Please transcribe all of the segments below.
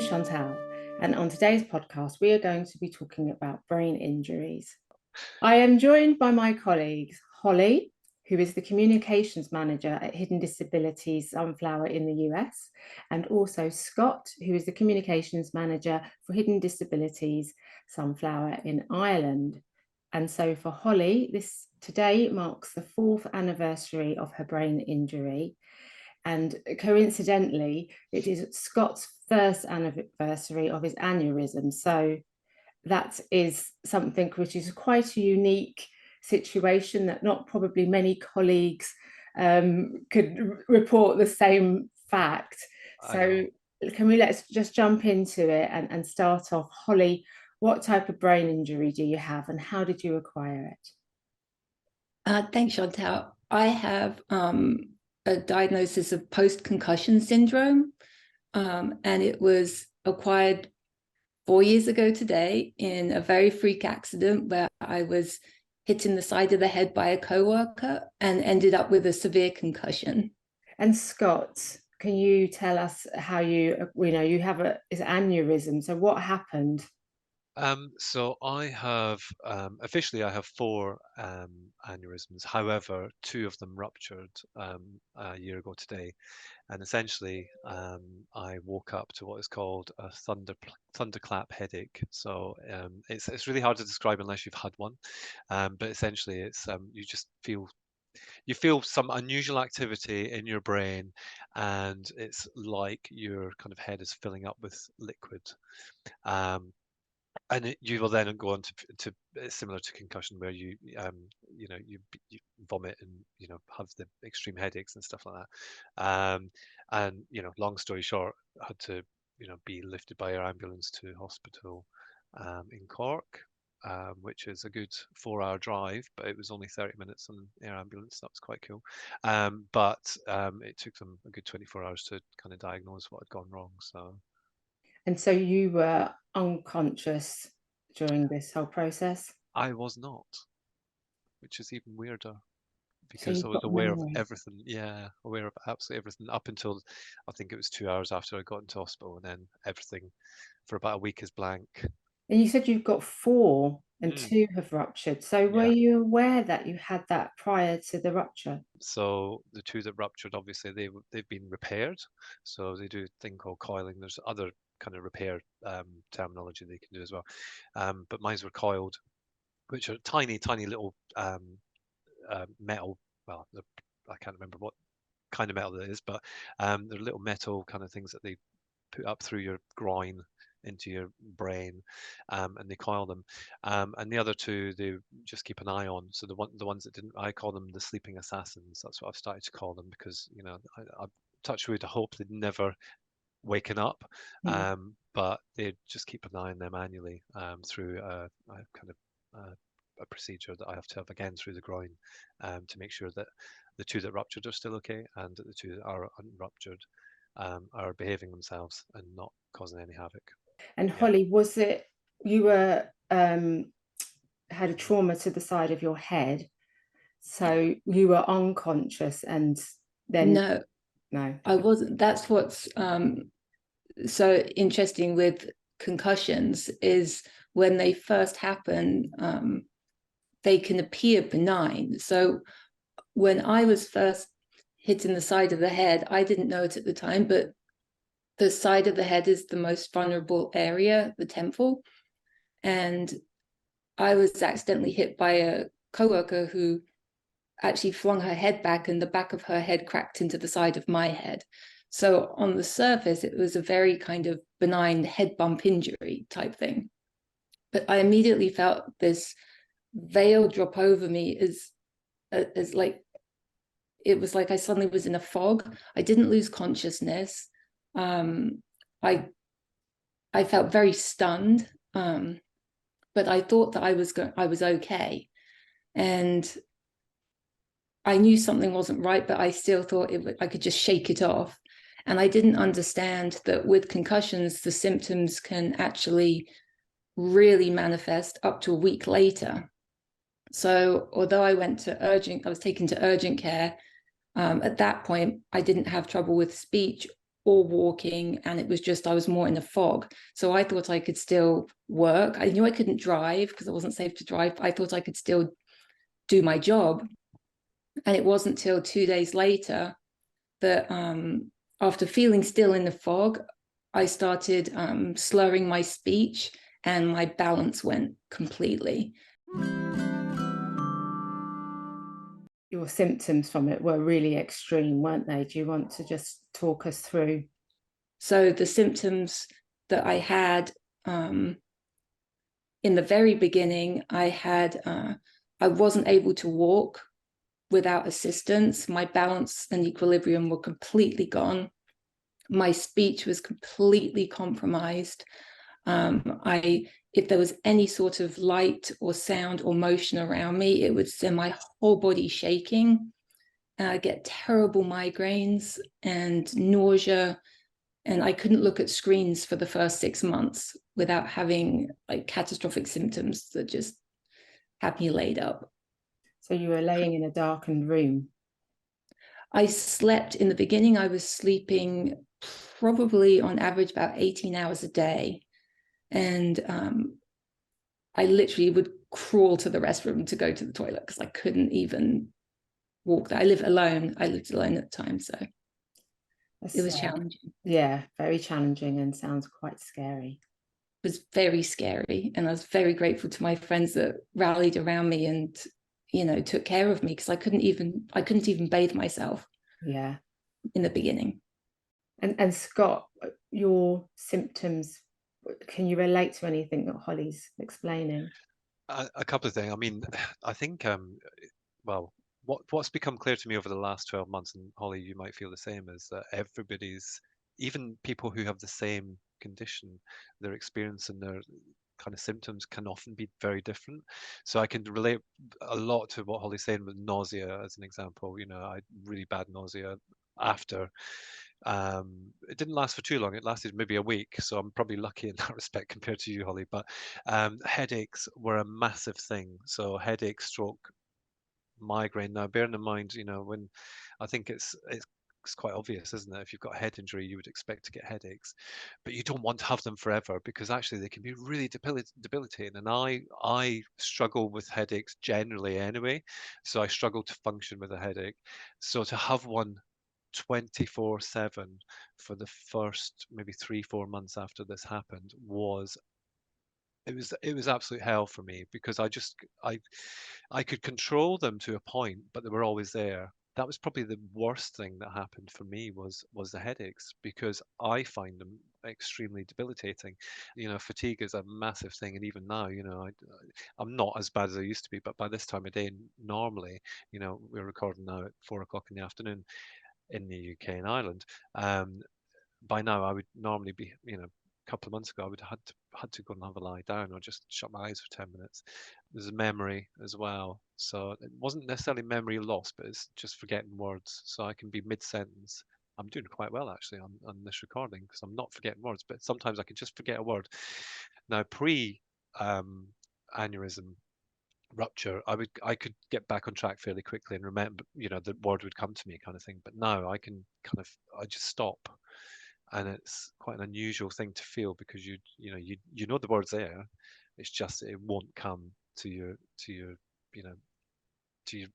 is Chantal, and on today's podcast, we are going to be talking about brain injuries. I am joined by my colleagues, Holly, who is the Communications Manager at Hidden Disabilities Sunflower in the US, and also Scott, who is the Communications Manager for Hidden Disabilities Sunflower in Ireland. And so for Holly, today marks the 4th anniversary of her brain injury. And coincidentally, it is Scott's 1st anniversary of his aneurysm. So that is something which is quite a unique situation that not probably many colleagues could report the same fact. So let's just jump into it and start off. Holly, what type of brain injury do you have and how did you acquire it? Thanks, Chantal. I have a diagnosis of post-concussion syndrome, and it was acquired 4 years ago today in a very freak accident where I was hit in the side of the head by a co-worker and ended up with a severe concussion. And Scott, can you tell us how you have is aneurysm? So what happened? So I have officially I have 4 aneurysms. However, 2 of them ruptured a year ago today, and essentially I woke up to what is called a thunderclap headache. So it's really hard to describe unless you've had one, but essentially it's you feel some unusual activity in your brain, and it's like your kind of head is filling up with liquid. And you will then go on to it's similar to concussion, where you vomit and have the extreme headaches and stuff like that. And long story short, I had to be lifted by air ambulance to hospital in Cork, which is a good 4-hour drive, but it was only 30 minutes on air ambulance. That was quite cool. But it took them a good 24 hours to kind of diagnose what had gone wrong. And so you were unconscious during this whole process? I was not, which is even weirder, because So I was aware of memory. everything. Yeah, aware of absolutely everything up until I think it was 2 hours after I got into hospital, and then everything for about a week is blank. And you said you've got 4 and 2 have ruptured. So were Yeah. you aware that you had that prior to the rupture? So the 2 that ruptured, obviously they've been repaired. So they do a thing called coiling. There's other kind of repair terminology they can do as well. But mine were coiled, which are tiny little metal. Well, I can't remember what kind of metal it is, but they're little metal kind of things that they put up through your groin into your brain, and they coil them. And the other 2, they just keep an eye on. So the ones that didn't, I call them the sleeping assassins. That's what I've started to call them, because I touch wood, I hope they'd never waken up, but they just keep an eye on them annually through a kind of a procedure that I have to have again through the groin, to make sure that the 2 that ruptured are still okay, and that the 2 that are unruptured are behaving themselves and not causing any havoc. And Holly, was it you were had a trauma to the side of your head, so you were unconscious, and then no, I wasn't. That's what's so interesting with concussions, is when they first happen, they can appear benign. So when I was first hit in the side of the head, I didn't know it at the time, but the side of the head is the most vulnerable area, the temple. And I was accidentally hit by a coworker who actually flung her head back, and the back of her head cracked into the side of my head. So on the surface, it was a very kind of benign head bump injury type thing. But I immediately felt this veil drop over me, as like, it was like I suddenly was in a fog. I didn't lose consciousness. I felt very stunned, but I thought that I was okay, and I knew something wasn't right, but I still thought I could just shake it off. And I didn't understand that with concussions, the symptoms can actually really manifest up to a week later. So although I was taken to urgent care, at that point, I didn't have trouble with speech or walking, and it was just, I was more in a fog. So I thought I could still work. I knew I couldn't drive because it wasn't safe to drive. I thought I could still do my job. And it wasn't till 2 days later that after feeling still in the fog, I started slurring my speech and my balance went completely. Your symptoms from it were really extreme, weren't they? Do you want to just talk us through? So the symptoms that I had in the very beginning, I wasn't able to walk without assistance. My balance and equilibrium were completely gone. My speech was completely compromised. If there was any sort of light or sound or motion around me, it would send my whole body shaking. I get terrible migraines and nausea, and I couldn't look at screens for the first 6 months without having like catastrophic symptoms that just had me laid up. So you were laying in a darkened room? I slept in the beginning. I was sleeping probably on average about 18 hours a day. And I literally would crawl to the restroom to go to the toilet because I couldn't even walk there. I lived alone at the time, so it was challenging. Yeah, very challenging, and sounds quite scary. It was very scary, and I was very grateful to my friends that rallied around me and, you know, took care of me, because I couldn't even bathe myself. Yeah. In the beginning. And Scott, your symptoms, can you relate to anything that Holly's explaining? A couple of things. I mean, I think, well, what's become clear to me over the last 12 months, and Holly, you might feel the same, is that even people who have the same condition, their experience and their kind of symptoms can often be very different. So I can relate a lot to what Holly's saying with nausea as an example. You know, I had really bad nausea after. It didn't last for too long. It lasted maybe a week, so I'm probably lucky in that respect compared to you, Holly. But headaches were a massive thing. So headache, stroke, migraine. Now, bearing in mind, you know, when I think it's quite obvious, isn't it? If you've got a head injury, you would expect to get headaches, but you don't want to have them forever, because actually they can be really debilitating. And I struggle with headaches generally anyway, so I struggle to function with a headache. So to have one 24/7 for the first maybe 3-4 months after this happened was absolute hell for me, because I could control them to a point, but they were always there. That was probably the worst thing that happened for me was the headaches, because I find them extremely debilitating. You know, fatigue is a massive thing, and even now, you know, I'm not as bad as I used to be, but by this time of day, normally, you know, we're recording now at 4 o'clock in the afternoon in the UK and Ireland. By now, I would normally be, you know, a couple of months ago, I would have had to go and have a lie down or just shut my eyes for 10 minutes. There's memory as well. So it wasn't necessarily memory loss, but it's just forgetting words. So I can be mid-sentence. I'm doing quite well actually on this recording, because I'm not forgetting words, but sometimes I can just forget a word. Now, aneurysm rupture, I could get back on track fairly quickly and remember, you know, the word would come to me, kind of thing. But now I just stop. And it's quite an unusual thing to feel, because you know the word's there. It's just it won't come to your you know to your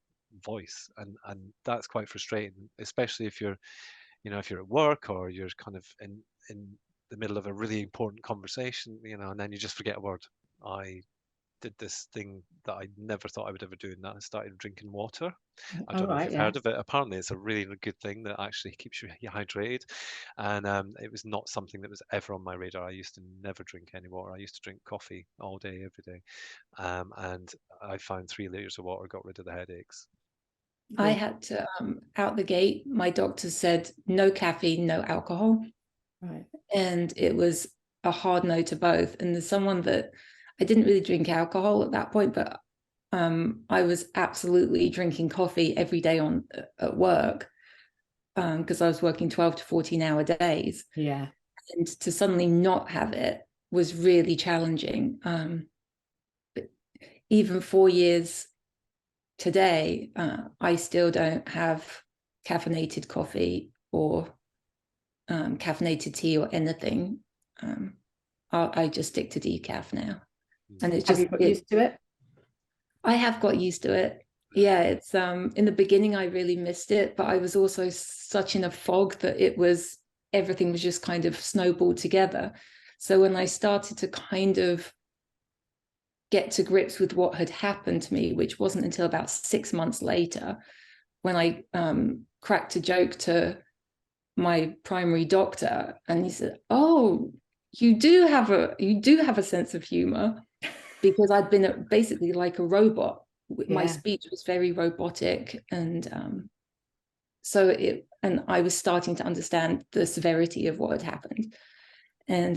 voice, and that's quite frustrating, especially if you're if you're at work, or you're kind of in the middle of a really important conversation, you know, and then you just forget a word. I did this thing that I never thought I would ever do, and that I started drinking water. I don't know if you've heard of it. Apparently, it's a really good thing that actually keeps you hydrated. And it was not something that was ever on my radar. I used to never drink any water. I used to drink coffee all day, every day. And I found 3 liters of water got rid of the headaches. I had to, out the gate, my doctor said no caffeine, no alcohol. Right. And it was a hard no to both. And there's someone that I didn't really drink alcohol at that point, but I was absolutely drinking coffee every day at work, because I was working 12 to 14-hour days. Yeah. And to suddenly not have it was really challenging. But even 4 years today, I still don't have caffeinated coffee or caffeinated tea or anything. I just stick to decaf now. And it's Have just, you got used to it? I have got used to it. Yeah, it's in the beginning I really missed it, but I was also such in a fog that everything was just kind of snowballed together. So when I started to kind of get to grips with what had happened to me, which wasn't until about 6 months later, when I cracked a joke to my primary doctor, and he said, "Oh, you do have a sense of humor," because I'd been basically like a robot. My speech was very robotic, and and I was starting to understand the severity of what had happened. And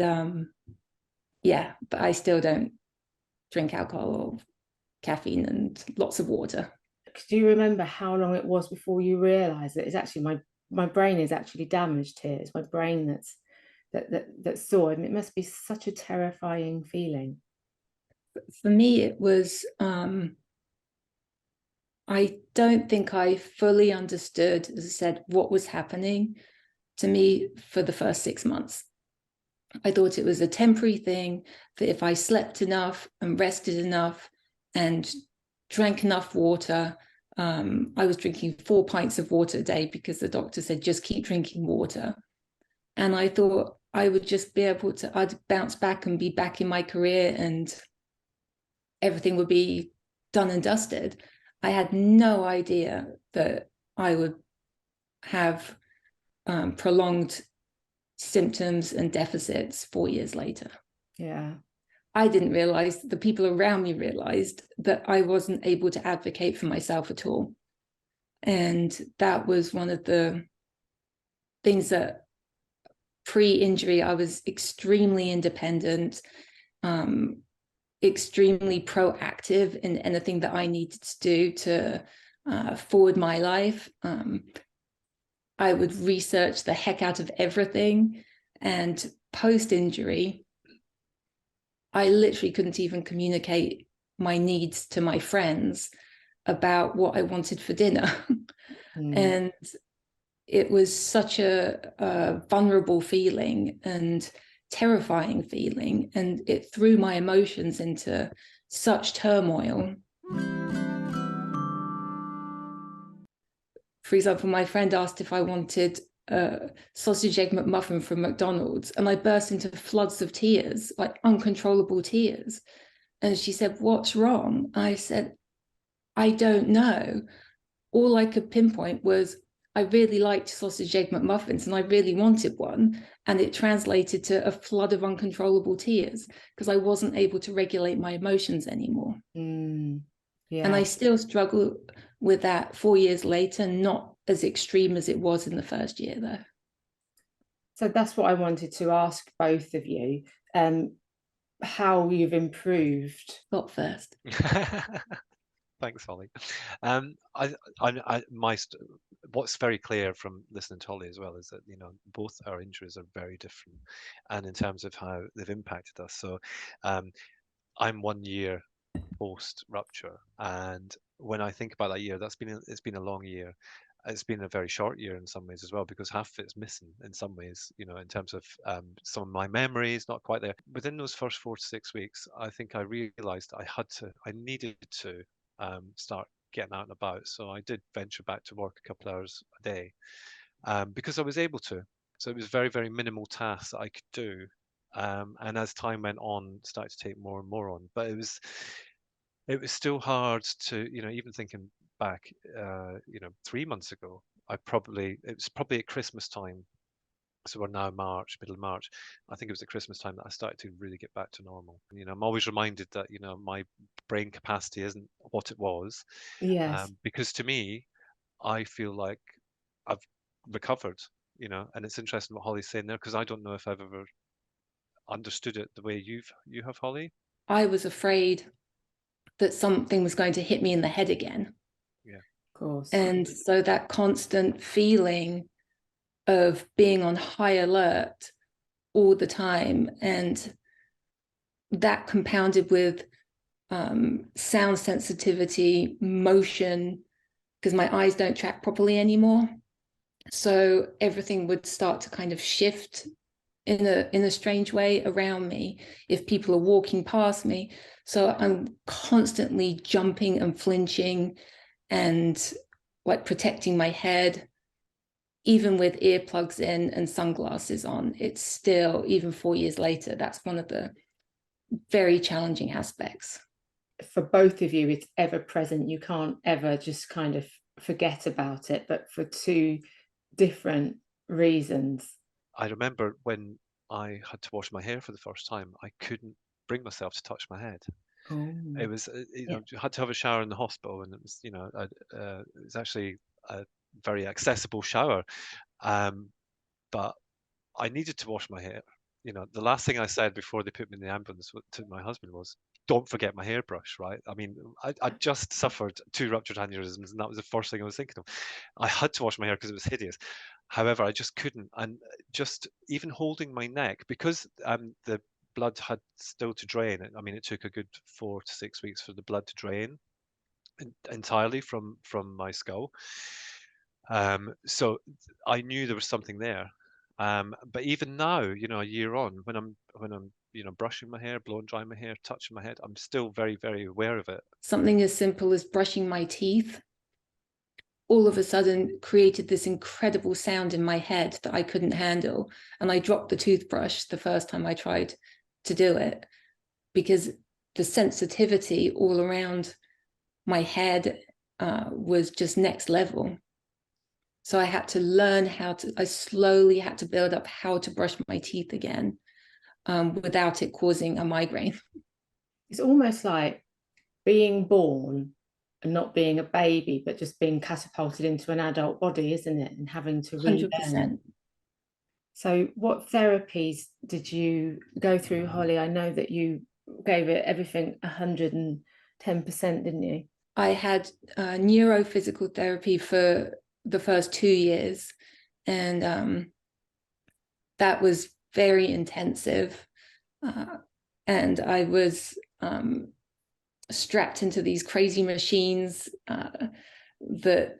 but I still don't drink alcohol or caffeine, and lots of water. Do you remember how long it was before you realized that it's actually my brain is actually damaged here? It's my brain that's sore. I mean, it must be such a terrifying feeling. For me, it was I don't think I fully understood, as I said, what was happening to me for the first 6 months. I thought it was a temporary thing, that if I slept enough and rested enough and drank enough water, I was drinking 4 pints of water a day because the doctor said, just keep drinking water. And I thought I would just be able to, I'd bounce back and be back in my career and everything would be done and dusted. I had no idea that I would have prolonged symptoms and deficits 4 years later. Yeah. I didn't realize, the people around me realized that I wasn't able to advocate for myself at all. And that was one of the things that pre-injury, I was extremely independent, extremely proactive in anything that I needed to do to forward my life. I would research the heck out of everything. And post-injury, I literally couldn't even communicate my needs to my friends about what I wanted for dinner. And it was such a vulnerable feeling and terrifying feeling, and it threw my emotions into such turmoil. For example, my friend asked if I wanted a sausage egg McMuffin from McDonald's, and I burst into floods of tears, like uncontrollable tears. And she said, "What's wrong?" I said, "I don't know. All I could pinpoint was I really liked sausage egg McMuffins and I really wanted one." And it translated to a flood of uncontrollable tears because I wasn't able to regulate my emotions anymore. Yeah. And I still struggle with that 4 years later, not as extreme as it was in the first year, though. So that's what I wanted to ask both of you, how you've improved. Scott first. Thanks, Holly. What's very clear from listening to Holly as well is that, you know, both our injuries are very different, and in terms of how they've impacted us. So, I'm 1 year post rupture, and when I think about that year, it's been a long year. It's been a very short year in some ways as well, because half of it's missing in some ways, you know, in terms of some of my memories not quite there. Within those first 4 to 6 weeks, I think I realized I needed to start getting out and about. So I did venture back to work a couple of hours a day, because I was able to. So it was very, very minimal tasks that I could do. And as time went on, started to take more and more on. But it was still hard to, you know, even thinking back, 3 months ago, it was probably at Christmas time. So we're now March, middle of March. I think it was at Christmas time that I started to really get back to normal. You know, I'm always reminded that, you know, my brain capacity isn't what it was. Yes. Because to me, I feel like I've recovered, you know, and it's interesting what Holly's saying there, because I don't know if I've ever understood it the way you have, Holly. I was afraid that something was going to hit me in the head again. Yeah. Of course. And so that constant feeling of being on high alert all the time, and that compounded with sound sensitivity, motion, because my eyes don't track properly anymore. So everything would start to kind of shift in a strange way around me if people are walking past me. So I'm constantly jumping and flinching and like protecting my head, even with earplugs in and sunglasses on. It's still, even 4 years later, that's one of the very challenging aspects. For both of you, it's ever present. You can't ever just kind of forget about it, but for two different reasons. I remember when I had to wash my hair for the first time, I couldn't bring myself to touch my head. Oh, It was, you know, you had to have a shower in the hospital, and it was, you know, it was actually a very accessible shower. But I needed to wash my hair. You know, the last thing I said before they put me in the ambulance to my husband was, "Don't forget my hairbrush." Right? I mean, I just suffered 2 ruptured aneurysms, and that was the first thing I was thinking of. I had to wash my hair because it was hideous. However, I just couldn't, and just even holding my neck, because the blood had still to drain. I mean, it took a good 4 to 6 weeks for the blood to drain entirely from my skull. So I knew there was something there. But even now, you know, a year on, when I'm you know, brushing my hair, blowing drying my hair, touching my head, I'm still very, very aware of it. Something as simple as brushing my teeth all of a sudden created this incredible sound in my head that I couldn't handle. And I dropped the toothbrush the first time I tried to do it, because the sensitivity all around my head was just next level. So I had to learn I slowly had to build up how to brush my teeth again without it causing a migraine. It's almost like being born and not being a baby, but just being catapulted into an adult body, isn't it? And having to relearn. 100%. So what therapies did you go through, Holly? I know that you gave it everything 110%, didn't you? I had neurophysical therapy for the first 2 years, and that was very intensive. And I was strapped into these crazy machines that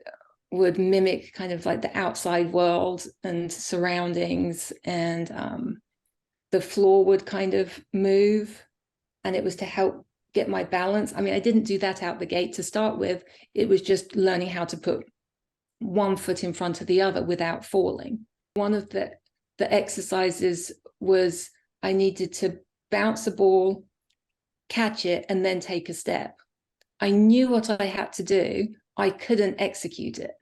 would mimic kind of like the outside world and surroundings, and the floor would kind of move, and it was to help get my balance. I mean, I didn't do that out the gate to start with. It was just learning how to put one foot in front of the other without falling. One of the exercises was I needed to bounce a ball, catch it, and then take a step. I knew what I had to do. I couldn't execute it.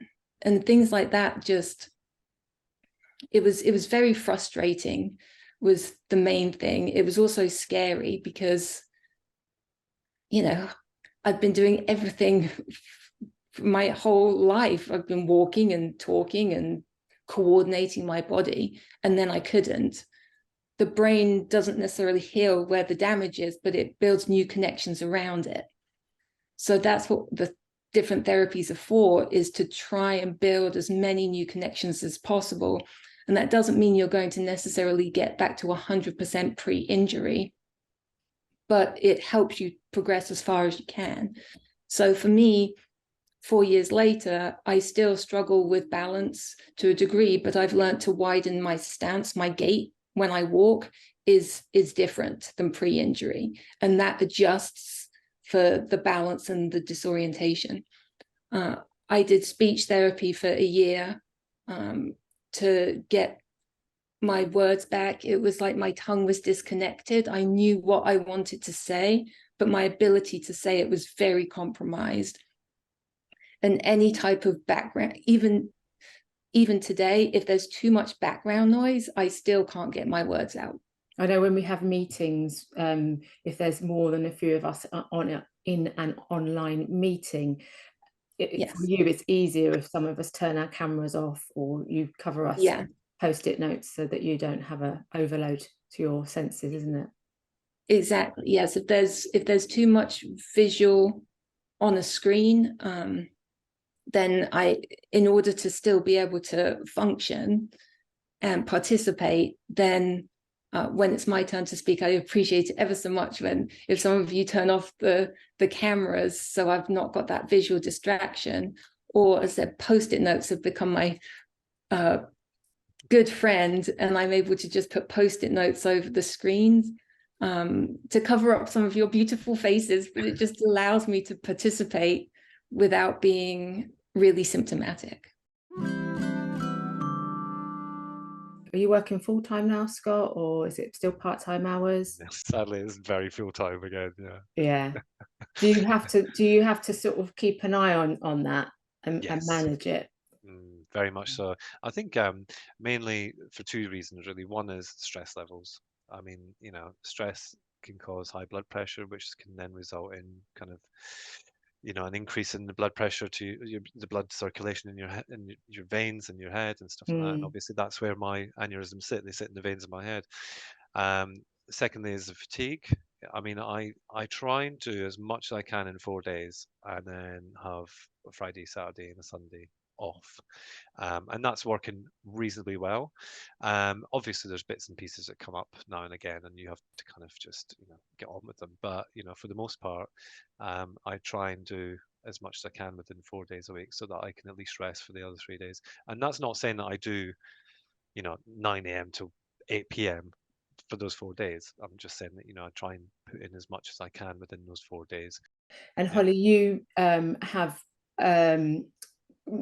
And things like that, just, it was very frustrating, was the main thing. It was also scary because, you know, I've been doing everything my whole life. I've been walking and talking and coordinating my body, and then I couldn't. The brain doesn't necessarily heal where the damage is, but it builds new connections around it. So that's what the different therapies are for, is to try and build as many new connections as possible. And that doesn't mean you're going to necessarily get back to 100% pre-injury, but it helps you progress as far as you can. So for me, 4 years later, I still struggle with balance to a degree, but I've learned to widen my stance. My gait when I walk is different than pre-injury, and that adjusts for the balance and the disorientation. I did speech therapy for a year to get my words back. It was like my tongue was disconnected. I knew what I wanted to say, but my ability to say it was very compromised. And any type of background, even today, if there's too much background noise, I still can't get my words out. I know when we have meetings, if there's more than a few of us in an online meeting, Yes. for you it's easier if some of us turn our cameras off, or you cover us with post-it notes so that you don't have a overload to your senses, isn't it? Exactly. Yes. If there's too much visual on a screen, then in order to still be able to function and participate, then when it's my turn to speak, I appreciate it ever so much if some of you turn off the cameras, so I've not got that visual distraction. Or as I said, post-it notes have become my good friend, and I'm able to just put post-it notes over the screens to cover up some of your beautiful faces, but it just allows me to participate without being really symptomatic. Are you working full-time now, Scott, or is it still part-time hours? Sadly, it's very full-time again. Yeah. Do you have to sort of keep an eye on that and Yes. manage it? Very much so. I think mainly for two reasons, really. One is stress levels. I mean, stress can cause high blood pressure, which can then result in kind of, an increase in the blood pressure to the blood circulation in your veins and your head and stuff like that. And obviously, that's where my aneurysms sit. They sit in the veins of my head. Secondly, is the fatigue. I mean, I try and do as much as I can in 4 days, and then have a Friday, Saturday, and a Sunday off, and that's working reasonably well. Obviously, there's bits and pieces that come up now and again, and you have to kind of just get on with them. But for the most part, I try and do as much as I can within 4 days a week, so that I can at least rest for the other 3 days. And that's not saying that I do 9 a.m. to 8 p.m. for those 4 days. I'm just saying that I try and put in as much as I can within those 4 days. And Holly, you have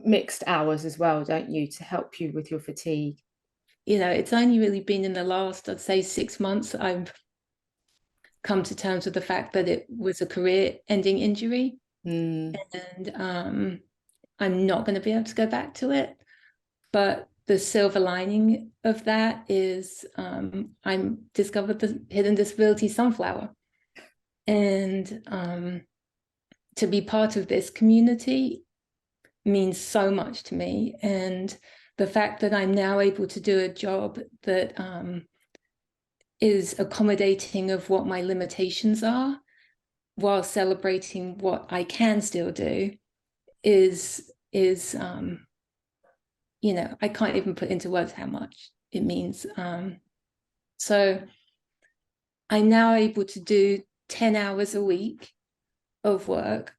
mixed hours as well, don't you, to help you with your fatigue? It's only really been in the last, I'd say, 6 months I've come to terms with the fact that it was a career-ending injury, and I'm not going to be able to go back to it. But the silver lining of that is I discovered the Hidden Disabilities Sunflower, and to be part of this community means so much to me. And the fact that I'm now able to do a job that is accommodating of what my limitations are, while celebrating what I can still do, is I can't even put into words how much it means. So I'm now able to do 10 hours a week of work.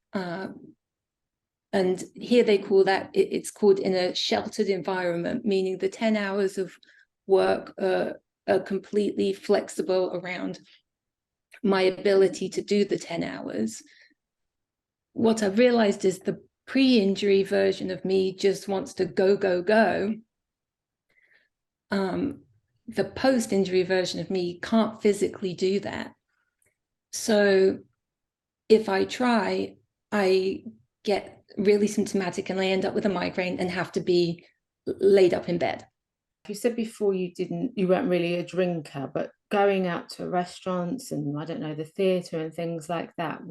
And here they call that, it's called in a sheltered environment, meaning the 10 hours of work are completely flexible around my ability to do the 10 hours. What I've realized is the pre-injury version of me just wants to go, go, go. The post-injury version of me can't physically do that. So if I try, I get really symptomatic and I end up with a migraine and have to be laid up in bed. You said before you weren't really a drinker, but going out to restaurants and I don't know, the theatre and things like that,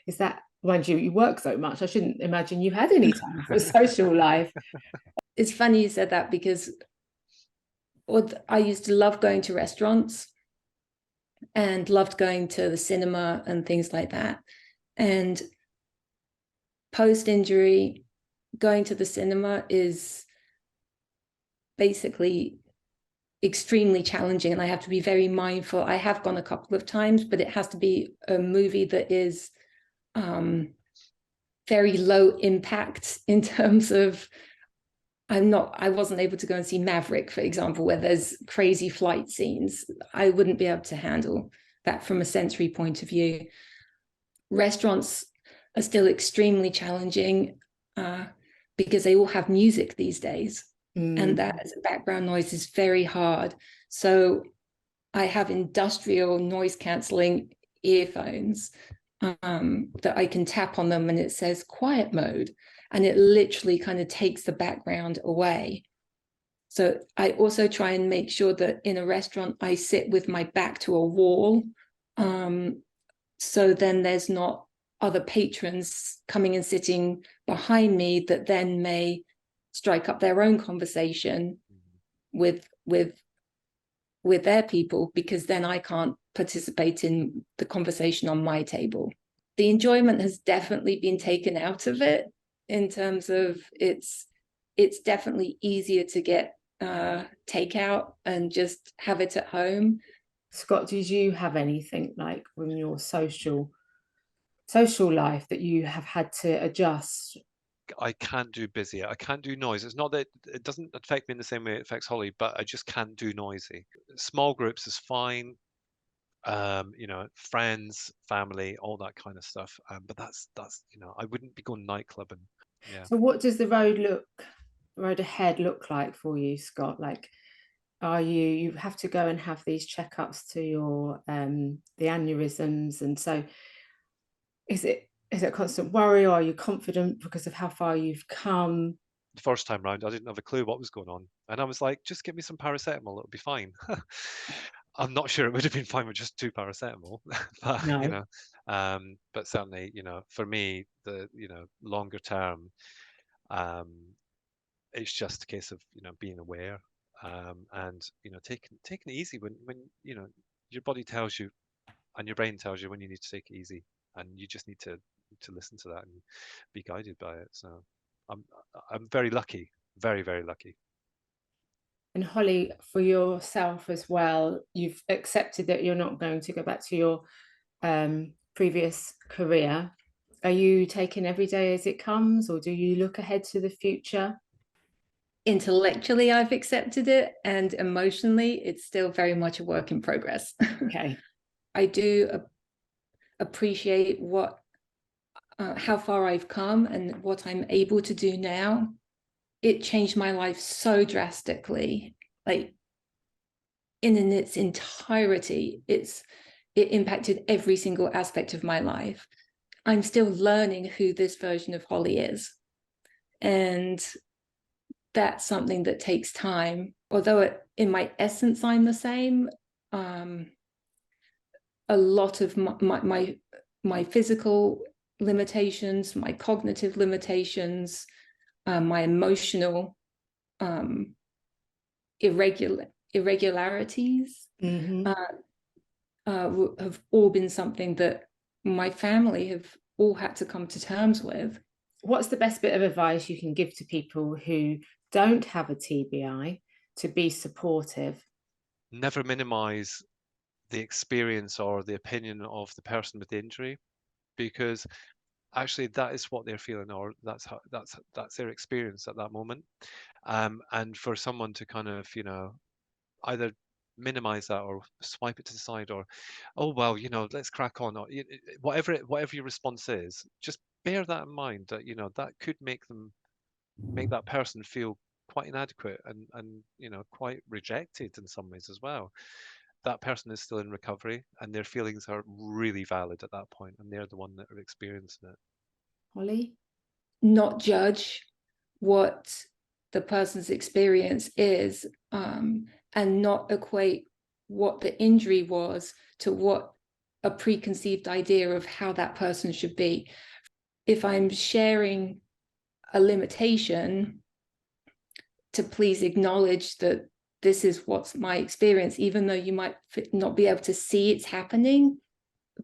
is that, mind you work so much, I shouldn't imagine you had any time for a social life. It's funny you said that, because I used to love going to restaurants and loved going to the cinema and things like that. And post-injury, going to the cinema is basically extremely challenging, and I have to be very mindful. I have gone a couple of times, but it has to be a movie that is very low impact in terms of, I wasn't able to go and see Maverick, for example, where there's crazy flight scenes. I wouldn't be able to handle that from a sensory point of view. Restaurants are still extremely challenging because they all have music these days. And that as a background noise is very hard. So I have industrial noise cancelling earphones that I can tap on them and it says quiet mode, and it literally kind of takes the background away. So I also try and make sure that in a restaurant I sit with my back to a wall, so then there's not other patrons coming and sitting behind me that then may strike up their own conversation with their people, because then I can't participate in the conversation on my table. The enjoyment has definitely been taken out of it, in terms of it's definitely easier to get takeout and just have it at home. Scott, did you have anything like in your social life that you have had to adjust I can't do busy. I can't do noise. It's not that it doesn't affect me in the same way it affects Holly, but I just can't do noisy. Small groups is fine. You know, friends, family, all that kind of stuff. But that's you know, I wouldn't be going nightclubbing. Yeah. So what does the road ahead look like for you, Scott? Like, are you have to go and have these checkups to your the aneurysms, and so is it a constant worry, or are you confident because of how far you've come? The first time round, I didn't have a clue what was going on, and I was like, just give me some paracetamol, it'll be fine. I'm not sure it would have been fine with just 2 paracetamol, but you No. know, but certainly, you know, for me, the you know longer term, um, it's just a case of you know being aware, and you know taking it easy when you know your body tells you and your brain tells you when you need to take it easy, and you just need to listen to that and be guided by it. So I'm I'm very lucky, very very lucky. And Holly, for yourself as well, you've accepted that you're not going to go back to your previous career. Are you taking every day as it comes, or do you look ahead to the future? Intellectually, I've accepted it, and emotionally, it's still very much a work in progress. Okay. I do appreciate how far I've come and what I'm able to do now. It changed my life so drastically, like in its entirety. It impacted every single aspect of my life. I'm still learning who this version of Holly is, and that's something that takes time. Although in my essence I'm the same, a lot of my physical limitations, my cognitive limitations, my emotional irregularities have all been something that my family have all had to come to terms with. What's the best bit of advice you can give to people who don't have a TBI to be supportive? Never minimize the experience or the opinion of the person with the injury, because actually that is what they're feeling, or that's their experience at that moment. And for someone to kind of you know either minimize that or swipe it to the side, or oh well you know let's crack on, or whatever your response is, just bear that in mind, that you know that could make that person feel quite inadequate and you know quite rejected in some ways as well. That person is still in recovery, and their feelings are really valid at that point, and they're the one that are experiencing it. Holly? Not judge what the person's experience is, and not equate what the injury was to what a preconceived idea of how that person should be. If I'm sharing a limitation, to please acknowledge that this is what's my experience, even though you might not be able to see it's happening.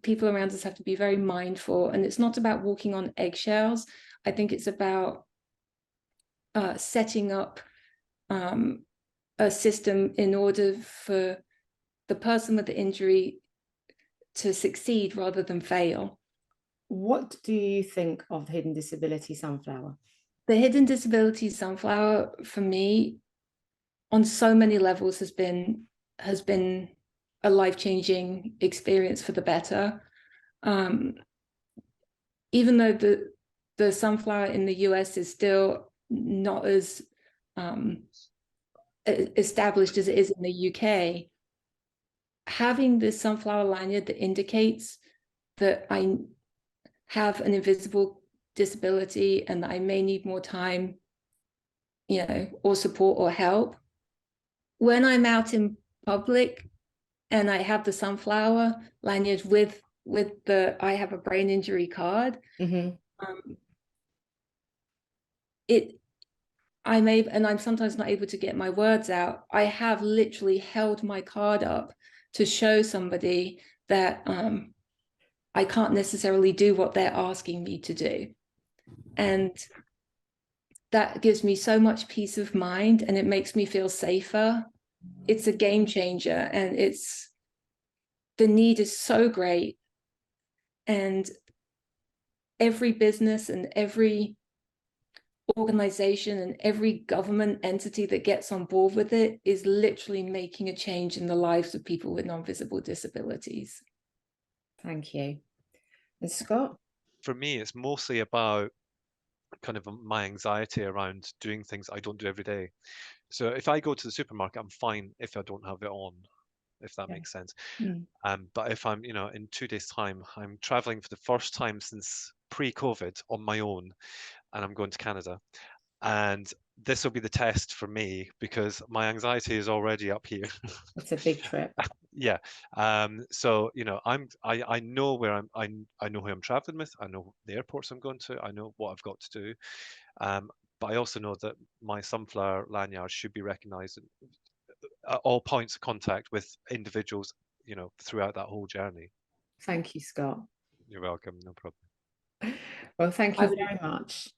People around us have to be very mindful, and it's not about walking on eggshells. I think it's about setting up a system in order for the person with the injury to succeed rather than fail. What do you think of Hidden Disability Sunflower? The Hidden Disabilities Sunflower, for me, on so many levels has been a life-changing experience for the better. Even though the sunflower in the US is still not as established as it is in the UK, having this sunflower lanyard that indicates that I have an invisible disability and that I may need more time, you know, or support or help. When I'm out in public and I have the sunflower lanyard with the I have a brain injury card, I'm sometimes not able to get my words out. I have literally held my card up to show somebody that I can't necessarily do what they're asking me to do. And that gives me so much peace of mind, and it makes me feel safer. It's a game changer, and the need is so great. And every business and every organization and every government entity that gets on board with it is literally making a change in the lives of people with non-visible disabilities. Thank you. And Scott? For me, it's mostly about kind of my anxiety around doing things I don't do every day. So if I go to the supermarket, I'm fine if I don't have it on, if that makes sense. But if I'm, in 2 days' time, I'm traveling for the first time since pre-COVID on my own, and I'm going to Canada. And this will be the test for me because my anxiety is already up here. It's a big trip. Yeah. So I know where I know who I'm traveling with. I know the airports I'm going to. I know what I've got to do. But I also know that my sunflower lanyard should be recognised at all points of contact with individuals, throughout that whole journey. Thank you, Scott. You're welcome. No problem. Well, thank you very much.